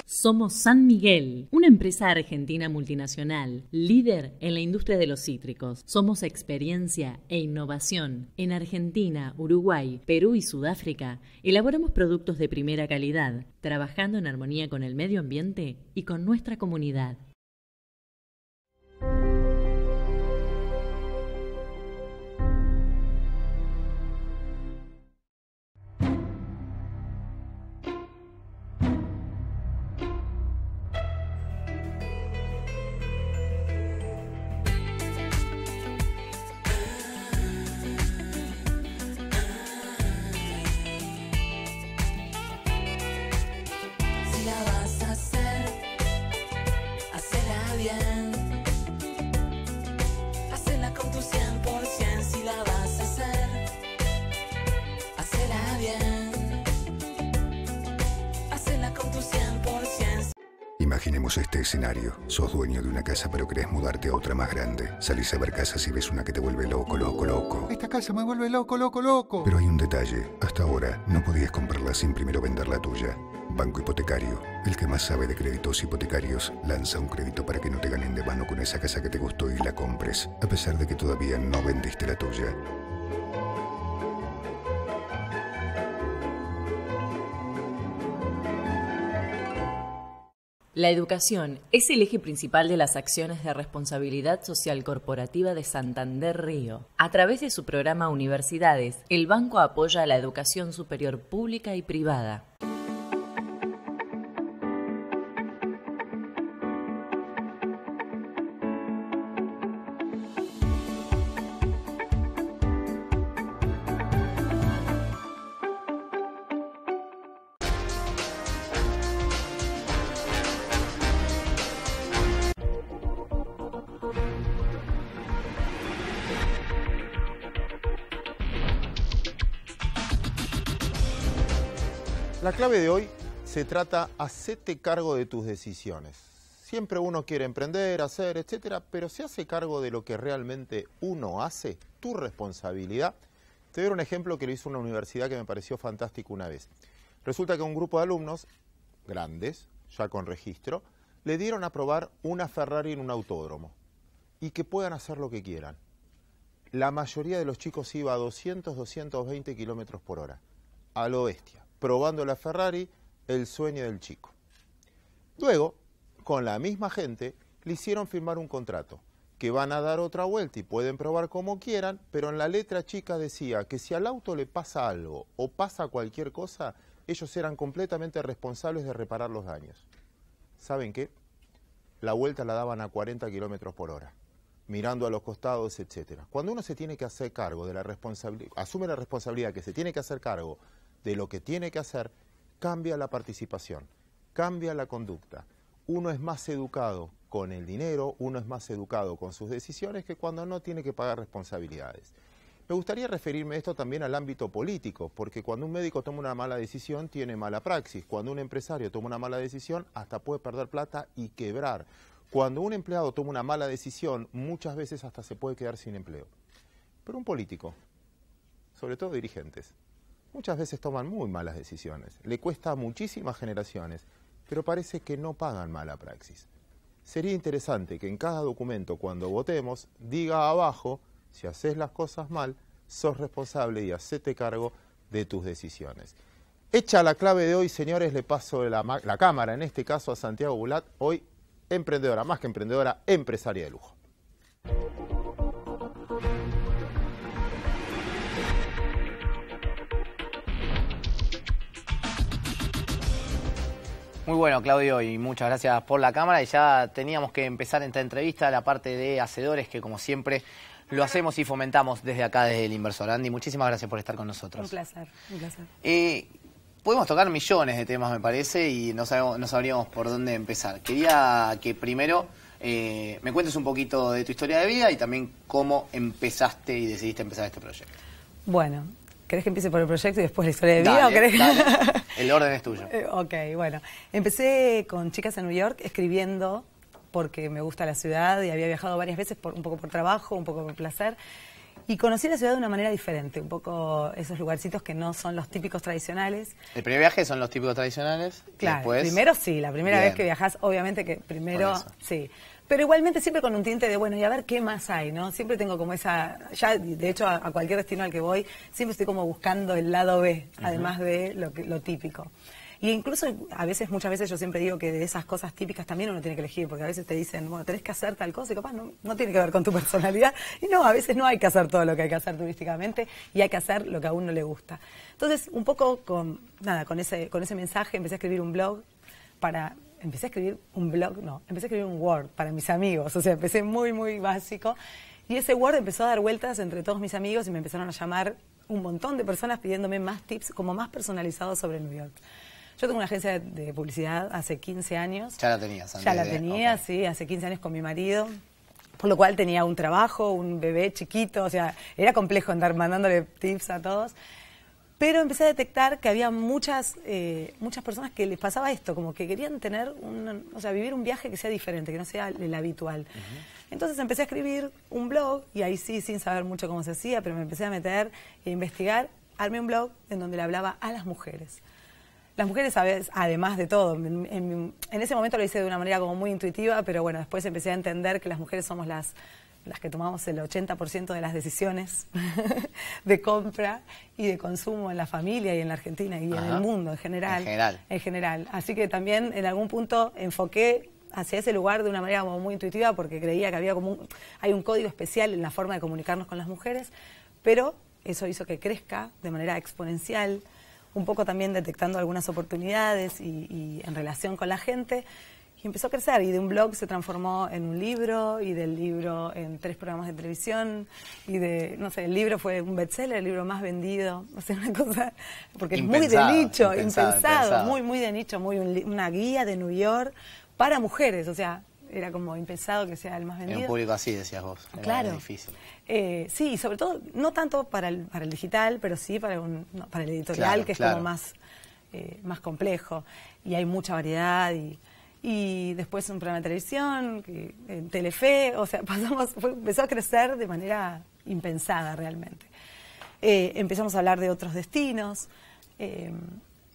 Somos San Miguel, una empresa argentina multinacional, líder en la industria de los cítricos. Somos experiencia e innovación. En Argentina, Uruguay, Perú y Sudáfrica, elaboramos productos de primera calidad, trabajando en armonía con el medio ambiente y con nuestra comunidad. Imaginemos este escenario. Sos dueño de una casa pero querés mudarte a otra más grande. Salís a ver casas y ves una que te vuelve loco, loco, loco. Esta casa me vuelve loco, loco, loco. Pero hay un detalle. Hasta ahora no podías comprarla sin primero vender la tuya. Banco Hipotecario, el que más sabe de créditos hipotecarios, lanza un crédito para que no te ganen de mano con esa casa que te gustó y la compres, a pesar de que todavía no vendiste la tuya. La educación es el eje principal de las acciones de responsabilidad social corporativa de Santander Río. A través de su programa Universidades, el banco apoya a la educación superior pública y privada. La clave de hoy se trata, hacete cargo de tus decisiones. Siempre uno quiere emprender, hacer, etcétera, pero se hace cargo de lo que realmente uno hace, tu responsabilidad. Te doy un ejemplo que lo hizo una universidad que me pareció fantástico una vez. Resulta que un grupo de alumnos, grandes, ya con registro, le dieron a probar una Ferrari en un autódromo y que puedan hacer lo que quieran. La mayoría de los chicos iba a 200, 220 kilómetros por hora, a lo bestia, probando la Ferrari, el sueño del chico. Luego, con la misma gente, le hicieron firmar un contrato, que van a dar otra vuelta y pueden probar como quieran, pero en la letra chica decía que si al auto le pasa algo o pasa cualquier cosa, ellos eran completamente responsables de reparar los daños. ¿Saben qué? La vuelta la daban a 40 kilómetros por hora, mirando a los costados, etcétera. Cuando uno se tiene que hacer cargo de la responsabilidad, asume la responsabilidad que se tiene que hacer cargo de lo que tiene que hacer, cambia la participación, cambia la conducta. Uno es más educado con el dinero, uno es más educado con sus decisiones que cuando no tiene que pagar responsabilidades. Me gustaría referirme esto también al ámbito político, porque cuando un médico toma una mala decisión tiene mala praxis, cuando un empresario toma una mala decisión hasta puede perder plata y quebrar. Cuando un empleado toma una mala decisión, muchas veces hasta se puede quedar sin empleo. Pero un político, sobre todo dirigentes, muchas veces toman muy malas decisiones. Le cuesta a muchísimas generaciones, pero parece que no pagan mala praxis. Sería interesante que en cada documento, cuando votemos, diga abajo, si haces las cosas mal, sos responsable y hacete cargo de tus decisiones. Hecha la clave de hoy, señores, le paso la cámara, en este caso a Santiago Bulat, hoy emprendedora, más que emprendedora, empresaria de lujo. Muy bueno, Claudio, y muchas gracias por la cámara. Y ya teníamos que empezar esta entrevista, la parte de hacedores, que como siempre lo hacemos y fomentamos desde acá, desde El Inversor. Andy, muchísimas gracias por estar con nosotros. Un placer, un placer. Podemos tocar millones de temas, me parece, y no sabríamos por dónde empezar. Quería que primero me cuentes un poquito de tu historia de vida y también cómo empezaste y decidiste empezar este proyecto. Bueno, ¿querés que empiece por el proyecto y después la historia de vida? Dale, ¿o querés? dale. El orden es tuyo. Ok, bueno. Empecé con Chicas en New York escribiendo porque me gusta la ciudad y había viajado varias veces, un poco por trabajo, un poco por placer. Y conocí la ciudad de una manera diferente, un poco esos lugarcitos que no son los típicos tradicionales. ¿El primer viaje son los típicos tradicionales? Claro, después... primero sí, la primera Bien. vez que viajás, obviamente que primero sí. Pero igualmente siempre con un tinte de, bueno, y a ver qué más hay, ¿no? Siempre tengo como esa, ya de hecho a cualquier destino al que voy, siempre estoy como buscando el lado B, además de lo típico. Y incluso muchas veces yo siempre digo que de esas cosas típicas también uno tiene que elegir, porque a veces te dicen, bueno, tenés que hacer tal cosa y capaz no tiene que ver con tu personalidad. Y no, a veces no hay que hacer todo lo que hay que hacer turísticamente y hay que hacer lo que a uno le gusta. Entonces, un poco con ese mensaje empecé a escribir un blog empecé a escribir un Word para mis amigos, o sea, empecé muy, muy básico. Y ese Word empezó a dar vueltas entre todos mis amigos y me empezaron a llamar un montón de personas pidiéndome más tips, como más personalizados sobre New York. Yo tengo una agencia de publicidad hace 15 años. ¿Ya la tenías? Ya la tenía, okay. Sí, hace 15 años con mi marido. Por lo cual tenía un trabajo, un bebé chiquito, o sea, era complejo andar mandándole tips a todos. Pero empecé a detectar que había muchas personas que les pasaba esto, como que querían tener vivir un viaje que sea diferente, que no sea el habitual. Entonces empecé a escribir un blog, y ahí sí, sin saber mucho cómo se hacía, pero me empecé a meter e investigar. Armé un blog en donde le hablaba a las mujeres. Las mujeres, además de todo, en ese momento lo hice de una manera como muy intuitiva, pero bueno, después empecé a entender que las mujeres somos las que tomamos el 80% de las decisiones de compra y de consumo en la familia y en la Argentina y en el mundo en general. En general. Así que también en algún punto enfoqué hacia ese lugar de una manera como muy intuitiva, porque creía que había hay un código especial en la forma de comunicarnos con las mujeres, pero eso hizo que crezca de manera exponencial, un poco también detectando algunas oportunidades y en relación con la gente, y empezó a crecer, y de un blog se transformó en un libro, y del libro en 3 programas de televisión, y el libro fue un bestseller, el libro más vendido, o sea, una cosa, porque es muy de nicho, impensado. Muy, muy de nicho, una guía de New York para mujeres, o sea, era como impensado que sea el más vendido. En un público así, decías vos. Era difícil. Sí, y sobre todo, no tanto para el digital, pero sí para el editorial, claro, que es como más más complejo y hay mucha variedad y después un programa de televisión, en Telefe, o sea, empezó a crecer de manera impensada realmente. Empezamos a hablar de otros destinos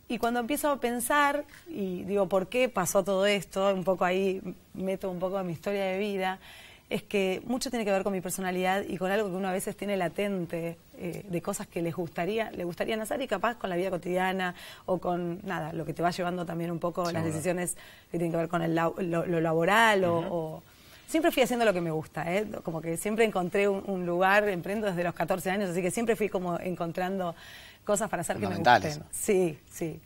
y cuando empiezo a pensar y digo, ¿por qué pasó todo esto? Un poco ahí meto un poco a mi historia de vida. Es que mucho tiene que ver con mi personalidad y con algo que uno a veces tiene latente de cosas que le gustarían hacer y capaz con la vida cotidiana o con nada, lo que te va llevando también un poco las decisiones que tienen que ver con lo laboral o siempre fui haciendo lo que me gusta, como que siempre encontré un lugar, emprendo desde los 14 años, así que siempre fui como encontrando cosas para hacer que me gusten. Sí, sí.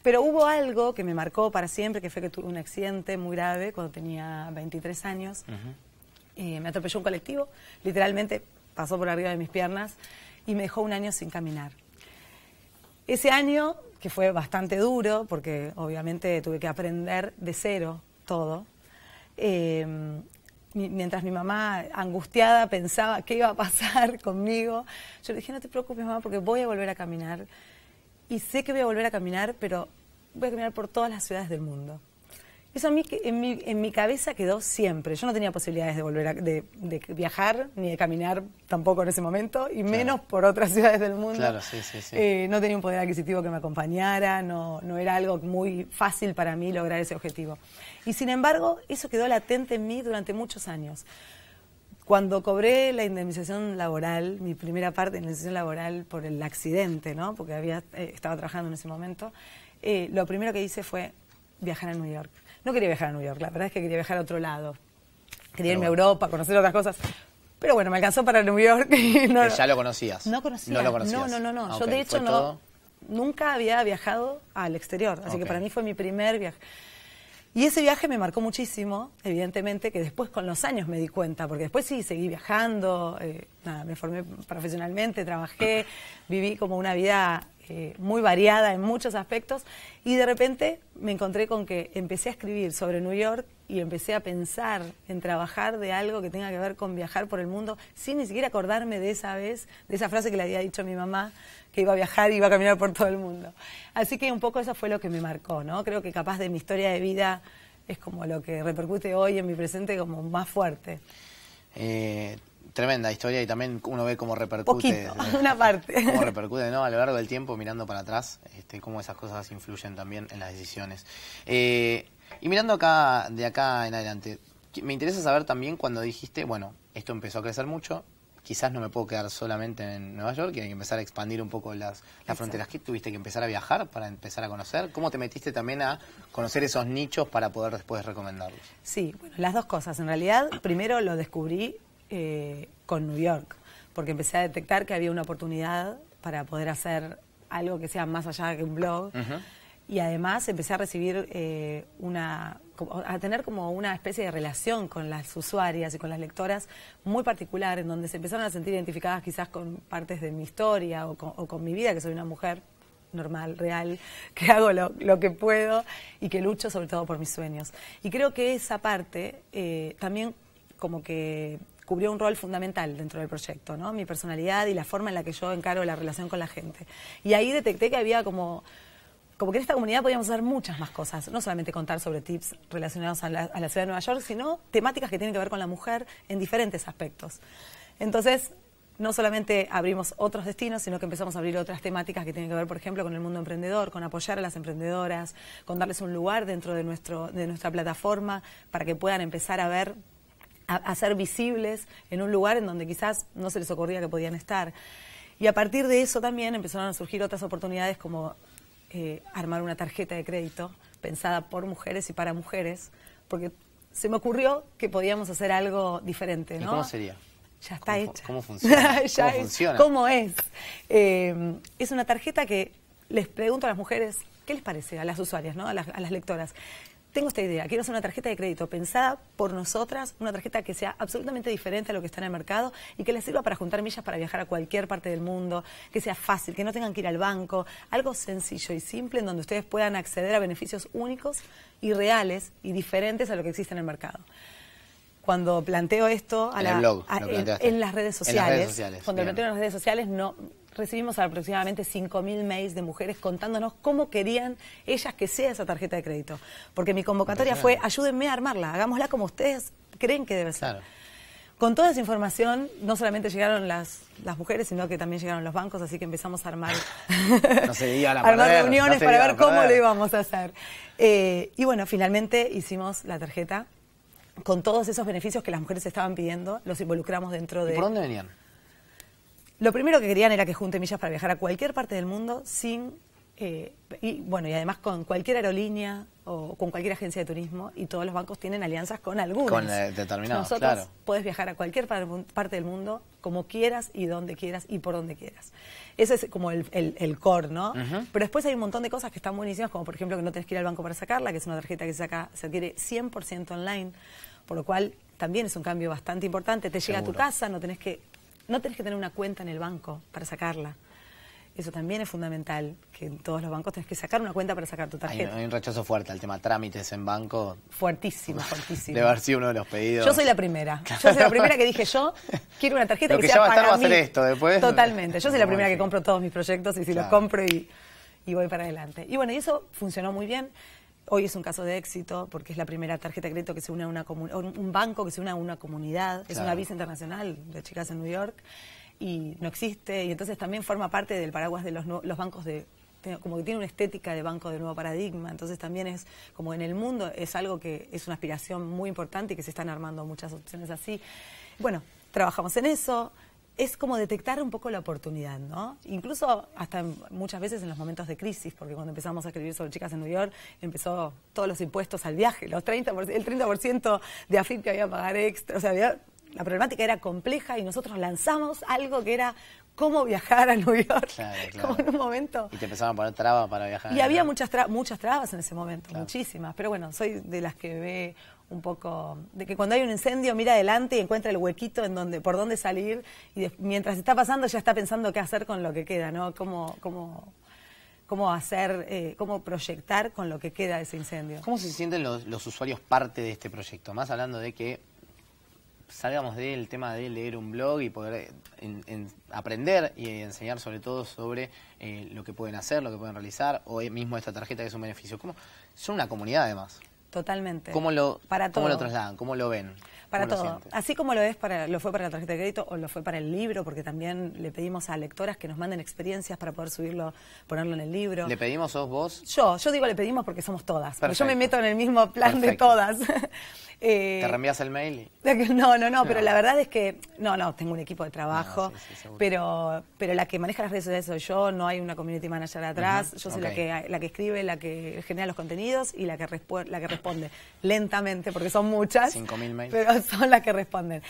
Pero hubo algo que me marcó para siempre, que fue que tuve un accidente muy grave cuando tenía 23 años. Me atropelló un colectivo, literalmente pasó por arriba de mis piernas y me dejó un año sin caminar. Ese año, que fue bastante duro, porque obviamente tuve que aprender de cero todo, mientras mi mamá, angustiada, pensaba qué iba a pasar conmigo, yo le dije, no te preocupes, mamá, porque voy a volver a caminar. Y sé que voy a volver a caminar, pero voy a caminar por todas las ciudades del mundo. Eso a mí en mi cabeza quedó siempre. Yo no tenía posibilidades de volver de viajar, ni de caminar tampoco en ese momento, y menos por otras ciudades del mundo. Claro, sí. No tenía un poder adquisitivo que me acompañara, no era algo muy fácil para mí lograr ese objetivo. Y sin embargo, eso quedó latente en mí durante muchos años. Cuando cobré la indemnización laboral, mi primera parte de indemnización laboral por el accidente, ¿no? Porque estaba trabajando en ese momento, lo primero que hice fue viajar a New York. No quería viajar a New York, la verdad es que quería viajar a otro lado. Quería irme a Europa, conocer otras cosas. Pero bueno, me alcanzó para New York. Y no, ¿ya lo conocías? No conocía. ¿No lo conocías? No. Okay, yo de hecho nunca había viajado al exterior, así que para mí fue mi primer viaje. Y ese viaje me marcó muchísimo, evidentemente, que después con los años me di cuenta, porque después sí, seguí viajando, me formé profesionalmente, trabajé, viví como una vida muy variada en muchos aspectos, y de repente me encontré con que empecé a escribir sobre New York y empecé a pensar en trabajar de algo que tenga que ver con viajar por el mundo, sin ni siquiera acordarme de esa frase que le había dicho a mi mamá, que iba a viajar y iba a caminar por todo el mundo. Así que un poco eso fue lo que me marcó, ¿no? Creo que capaz de mi historia de vida es como lo que repercute hoy en mi presente como más fuerte. Tremenda historia y también uno ve cómo repercute. Poquito, una parte. Cómo repercute, ¿no? A lo largo del tiempo, mirando para atrás, cómo esas cosas influyen también en las decisiones. Y mirando de acá en adelante, me interesa saber también cuando dijiste, bueno, esto empezó a crecer mucho, quizás no me puedo quedar solamente en Nueva York, y hay que empezar a expandir un poco las fronteras. ¿Qué tuviste que empezar a viajar para empezar a conocer? ¿Cómo te metiste también a conocer esos nichos para poder después recomendarlos? Sí, bueno, las dos cosas. En realidad, primero lo descubrí con New York, porque empecé a detectar que había una oportunidad para poder hacer algo que sea más allá que un blog. Y además empecé a recibir a tener como una especie de relación con las usuarias y con las lectoras muy particular, en donde se empezaron a sentir identificadas quizás con partes de mi historia o con mi vida, que soy una mujer normal, real, que hago lo que puedo y que lucho sobre todo por mis sueños. Y creo que esa parte también como que cubrió un rol fundamental dentro del proyecto, ¿no? Mi personalidad y la forma en la que yo encaro la relación con la gente. Y ahí detecté que había como que en esta comunidad podíamos hacer muchas más cosas, no solamente contar sobre tips relacionados a la ciudad de Nueva York, sino temáticas que tienen que ver con la mujer en diferentes aspectos. Entonces, no solamente abrimos otros destinos, sino que empezamos a abrir otras temáticas que tienen que ver, por ejemplo, con el mundo emprendedor, con apoyar a las emprendedoras, con darles un lugar dentro de nuestra plataforma para que puedan empezar a ser visibles en un lugar en donde quizás no se les ocurría que podían estar. Y a partir de eso también empezaron a surgir otras oportunidades como armar una tarjeta de crédito pensada por mujeres y para mujeres, porque se me ocurrió que podíamos hacer algo diferente, ¿no? ¿Y cómo sería? Ya está hecha. ¿Cómo funciona? ¿Cómo funciona? ¿Cómo es? Es una tarjeta que les pregunto a las mujeres, ¿qué les parece? A las usuarias, ¿no? A las lectoras. Tengo esta idea, quiero hacer una tarjeta de crédito pensada por nosotras, una tarjeta que sea absolutamente diferente a lo que está en el mercado y que les sirva para juntar millas para viajar a cualquier parte del mundo, que sea fácil, que no tengan que ir al banco, algo sencillo y simple en donde ustedes puedan acceder a beneficios únicos y reales y diferentes a lo que existe en el mercado. Cuando planteo esto en el blog, en las redes sociales, cuando lo planteo en las redes sociales, no, recibimos aproximadamente 5.000 mails de mujeres contándonos cómo querían ellas que sea esa tarjeta de crédito. Porque mi convocatoria fue, ayúdenme a armarla, hagámosla como ustedes creen que debe ser. Claro. Con toda esa información, no solamente llegaron las mujeres, sino que también llegaron los bancos, así que empezamos a armar, no se iban a armar perder, reuniones no se para iban ver a cómo perder. lo íbamos a hacer. Y bueno, finalmente hicimos la tarjeta con todos esos beneficios que las mujeres estaban pidiendo, los involucramos dentro de... ¿Y por dónde venían? Lo primero que querían era que junte millas para viajar a cualquier parte del mundo sin... y además con cualquier aerolínea o con cualquier agencia de turismo, y todos los bancos tienen alianzas con algunas. Con determinados, Nosotros claro. puedes viajar a cualquier parte del mundo como quieras y donde quieras y por donde quieras. Ese es como el core, ¿no? Pero después hay un montón de cosas que están buenísimas, como por ejemplo que no tenés que ir al banco para sacarla, que es una tarjeta que se adquiere 100% online, por lo cual también es un cambio bastante importante. Te llega a tu casa, no tenés que tener una cuenta en el banco para sacarla. Eso también es fundamental, que en todos los bancos tenés que sacar una cuenta para sacar tu tarjeta. Hay un rechazo fuerte al tema trámites en banco. Fuertísimo, fuertísimo. Debe haber sido uno de los pedidos. Yo soy la primera. Yo soy la primera que dije, yo quiero una tarjeta Lo que que sea ya va a estar para va a mí. ser esto, después. Totalmente. Yo soy la primera que Sí. compro todos mis proyectos y si los Claro. compro y voy para adelante. Y bueno, y eso funcionó muy bien. Hoy es un caso de éxito porque es la primera tarjeta de crédito que se une a un banco que se une a una comunidad. Es Claro. una visa internacional de chicas en New York y no existe. Y entonces también forma parte del paraguas de los bancos como que tiene una estética de banco de nuevo paradigma. Entonces también es como en el mundo es algo que es una aspiración muy importante y que se están armando muchas opciones así. Bueno, trabajamos en eso. Es como detectar un poco la oportunidad, ¿no? Incluso hasta muchas veces en los momentos de crisis, porque cuando empezamos a escribir sobre chicas en New York, empezó todos los impuestos al viaje, el 30% de AFIP que había que pagar extra, o sea, la problemática era compleja y nosotros lanzamos algo que era cómo viajar a New York, Claro. como en un momento. Y te empezaban a poner trabas para viajar. Y había muchas trabas en ese momento, Claro. muchísimas, pero bueno, soy de las que ve un poco, de que cuando hay un incendio mira adelante y encuentra el huequito por dónde salir y mientras está pasando ya está pensando qué hacer con lo que queda, ¿no? Cómo hacer, cómo proyectar con lo que queda de ese incendio. ¿Cómo se sienten los usuarios parte de este proyecto? Más hablando de que salgamos del tema de leer un blog y poder aprender y enseñar sobre todo sobre lo que pueden hacer, lo que pueden realizar, o mismo esta tarjeta que es un beneficio. Son una comunidad además. Totalmente. ¿Cómo lo todo. trasladan? ¿Cómo lo ven? Para ¿Cómo lo todo. sienten? Así como lo fue para la tarjeta de crédito o lo fue para el libro, porque también le pedimos a lectoras que nos manden experiencias para poder ponerlo en el libro. ¿Le pedimos, sos vos? Yo digo le pedimos porque somos todas. Porque yo me Perfecto. meto en el mismo plan de Perfecto. todas. ¿Te reenvías el mail? No, pero la verdad es que, tengo un equipo de trabajo, sí, seguro. pero la que maneja las redes sociales soy yo, no hay una community manager atrás, yo soy ok. la que escribe, la que genera los contenidos y la que responde lentamente, porque son muchas, 5.000 mails. pero son las que responden.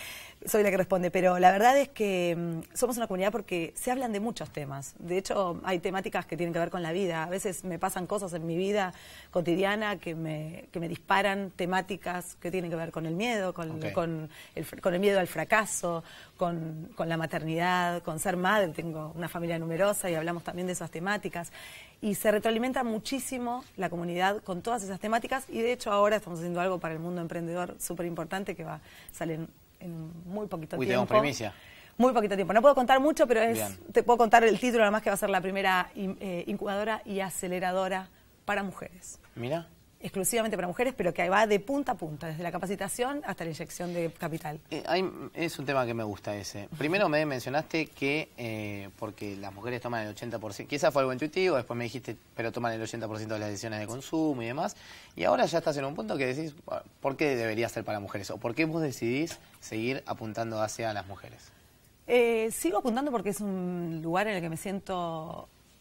Soy la que responde, pero la verdad es que somos una comunidad porque se hablan de muchos temas. De hecho, hay temáticas que tienen que ver con la vida. A veces me pasan cosas en mi vida cotidiana que me disparan temáticas que tienen que ver con el miedo, con el miedo al fracaso, con la maternidad, con ser madre. Tengo una familia numerosa y hablamos también de esas temáticas. Y se retroalimenta muchísimo la comunidad con todas esas temáticas y de hecho ahora estamos haciendo algo para el mundo emprendedor súper importante que va a salir en muy poquito tiempo. Tenemos primicia. Muy poquito tiempo. No puedo contar mucho, pero Bien. te puedo contar el título, nada más que va a ser la primera incubadora y aceleradora para mujeres. Mira. Exclusivamente para mujeres, pero que va de punta a punta, desde la capacitación hasta la inyección de capital. Es un tema que me gusta ese. Primero me mencionaste que porque las mujeres toman el 80%, quizás fue algo intuitivo, después me dijiste, pero toman el 80% de las decisiones de consumo y demás, y ahora ya estás en un punto que decís, ¿por qué debería ser para mujeres? ¿O por qué vos decidís seguir apuntando hacia las mujeres? Sigo apuntando porque es un lugar en el que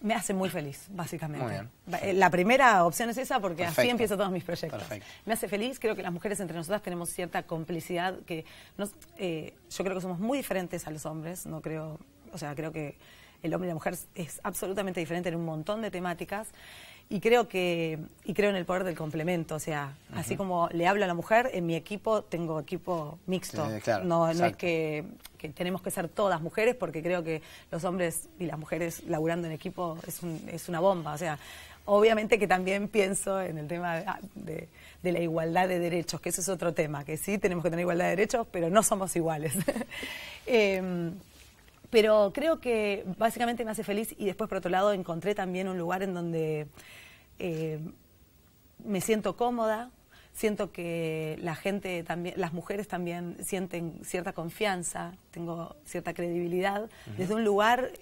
me hace muy feliz, básicamente. Muy bien. La primera opción es esa porque Perfecto. así empiezo todos mis proyectos. Perfecto. Me hace feliz, creo que las mujeres entre nosotras tenemos cierta complicidad que yo creo que somos muy diferentes a los hombres, creo que el hombre y la mujer es absolutamente diferente en un montón de temáticas. Y creo en el poder del complemento, o sea, así como le hablo a la mujer, en mi equipo tengo equipo mixto. Sí, claro, no es exacto. que tenemos que ser todas mujeres, porque creo que los hombres y las mujeres laburando en equipo es una bomba. O sea, obviamente que también pienso en el tema de la igualdad de derechos, que eso es otro tema, que sí tenemos que tener igualdad de derechos, pero no somos iguales. Pero creo que básicamente me hace feliz y después por otro lado encontré también un lugar en donde me siento cómoda, siento que la gente también, las mujeres también sienten cierta confianza, tengo cierta credibilidad desde un lugar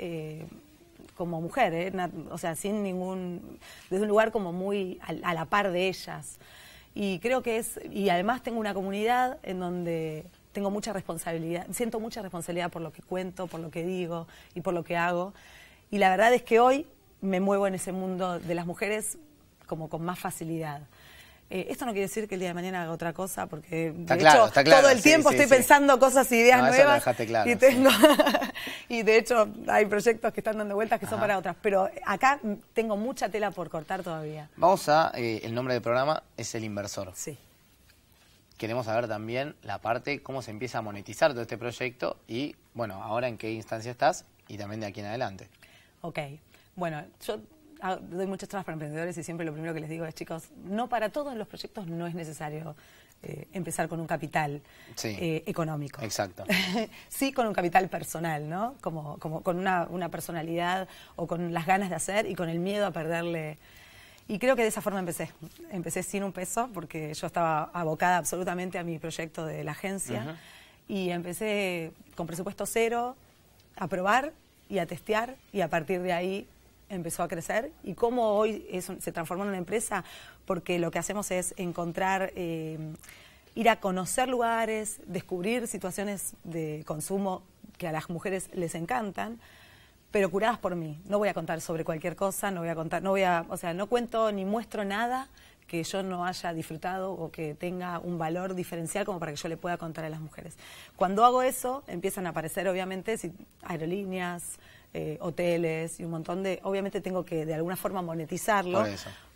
como mujer, o sea, sin ningún, desde un lugar como muy a la par de ellas. Y creo que y además tengo una comunidad en donde tengo mucha responsabilidad, siento mucha responsabilidad por lo que cuento, por lo que digo y por lo que hago. Y la verdad es que hoy me muevo en ese mundo de las mujeres como con más facilidad. Esto no quiere decir que el día de mañana haga otra cosa, porque de hecho todo el tiempo estoy pensando cosas y ideas nuevas. Eso lo dejaste claro, y tengo y de hecho hay proyectos que están dando vueltas que son para otras, pero acá tengo mucha tela por cortar todavía. Vamos a, el nombre del programa es El Inversor. Sí. Queremos saber también la parte, cómo se empieza a monetizar todo este proyecto y, bueno, ahora en qué instancia estás y también de aquí en adelante. Ok, bueno, yo doy muchas charlas para emprendedores y siempre lo primero que les digo es, chicos, no para todos los proyectos no es necesario empezar con un capital económico. Exacto. Sí, con un capital personal, ¿no? Como con una personalidad o con las ganas de hacer y con el miedo a perderle. Y creo que de esa forma empecé. Empecé sin un peso porque yo estaba abocada absolutamente a mi proyecto de la agencia y empecé con presupuesto cero a probar y a testear y a partir de ahí empezó a crecer. Y cómo hoy eso se transformó en una empresa, porque lo que hacemos es encontrar, ir a conocer lugares, descubrir situaciones de consumo que a las mujeres les encantan, pero curadas por mí. No voy a contar sobre cualquier cosa, o sea, no cuento ni muestro nada que yo no haya disfrutado o que tenga un valor diferencial como para que yo le pueda contar a las mujeres. Cuando hago eso, empiezan a aparecer, obviamente, aerolíneas, hoteles y un montón de... Obviamente tengo que de alguna forma monetizarlo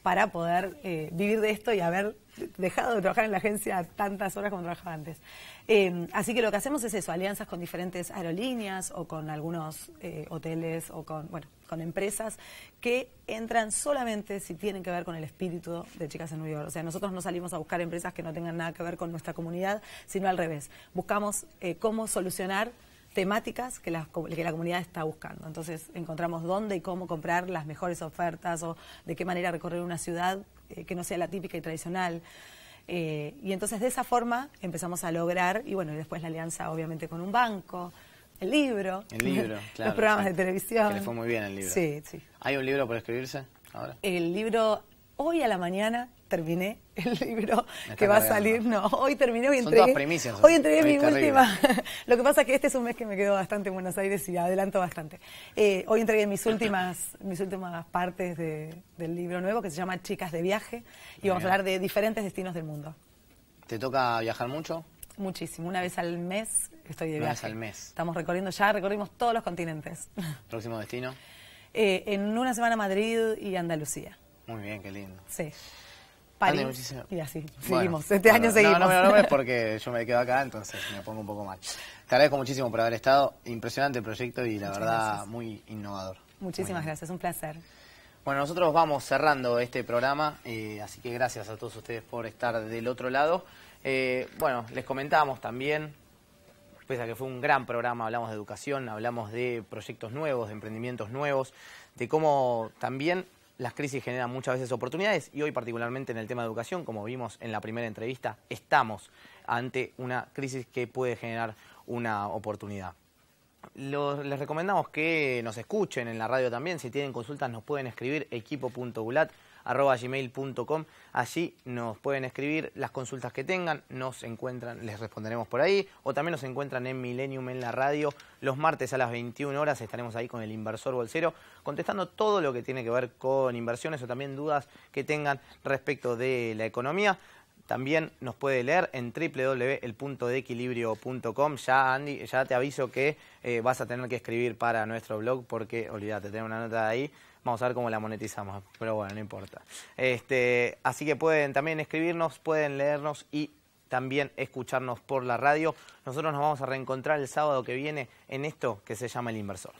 para poder vivir de esto y haber dejado de trabajar en la agencia tantas horas como trabajaba antes. Así que lo que hacemos es eso, alianzas con diferentes aerolíneas o con algunos hoteles o con empresas que entran solamente si tienen que ver con el espíritu de Chicas en New York. O sea, nosotros no salimos a buscar empresas que no tengan nada que ver con nuestra comunidad, sino al revés. Buscamos cómo solucionar temáticas que la comunidad está buscando. Entonces encontramos dónde y cómo comprar las mejores ofertas o de qué manera recorrer una ciudad que no sea la típica y tradicional. Y entonces de esa forma empezamos a lograr, y bueno, y después la alianza obviamente con un banco, el libro, claro, los programas de televisión. Que le fue muy bien el libro. Sí, sí. ¿Hay un libro por escribirse ahora? El libro, hoy a la mañana terminé el libro que va a salir. No, hoy terminé, hoy entregué. Son todas primicias. Hoy entregué mi última. Lo que pasa es que este es un mes que me quedo bastante en Buenos Aires y adelanto bastante. Hoy entregué mis últimas partes del libro nuevo que se llama Chicas de Viaje y vamos a hablar de diferentes destinos del mundo. ¿Te toca viajar mucho? Muchísimo. Una vez al mes estoy de viaje. Una vez al mes. Estamos recorrimos todos los continentes. ¿Próximo destino? En una semana Madrid y Andalucía. Muy bien, qué lindo. Sí. París, Andy, y así, bueno, seguimos, año seguimos. No es porque yo me quedo acá, entonces me pongo un poco mal. Te agradezco muchísimo por haber estado, impresionante el proyecto y la verdad muy innovador. Muchísimas gracias, un placer. Bueno, nosotros vamos cerrando este programa, así que gracias a todos ustedes por estar del otro lado. Bueno, les comentábamos también, pese a que fue un gran programa, hablamos de educación, hablamos de proyectos nuevos, de emprendimientos nuevos, de cómo también las crisis generan muchas veces oportunidades y hoy particularmente en el tema de educación, como vimos en la primera entrevista, estamos ante una crisis que puede generar una oportunidad. Les recomendamos que nos escuchen en la radio también. Si tienen consultas nos pueden escribir equipo.gulat@gmail.com. Allí nos pueden escribir las consultas que tengan, nos encuentran, les responderemos por ahí, o también nos encuentran en Millennium en la radio. Los martes a las 21 horas estaremos ahí con el Inversor Bolsero, contestando todo lo que tiene que ver con inversiones o también dudas que tengan respecto de la economía. También nos puede leer en www.elpuntodeequilibrio.com. Ya, Andy, ya te aviso que vas a tener que escribir para nuestro blog porque, olvídate, tener una nota de ahí. Vamos a ver cómo la monetizamos, pero bueno, no importa. Así que pueden también escribirnos, pueden leernos y también escucharnos por la radio. Nosotros nos vamos a reencontrar el sábado que viene en esto que se llama El Inversor.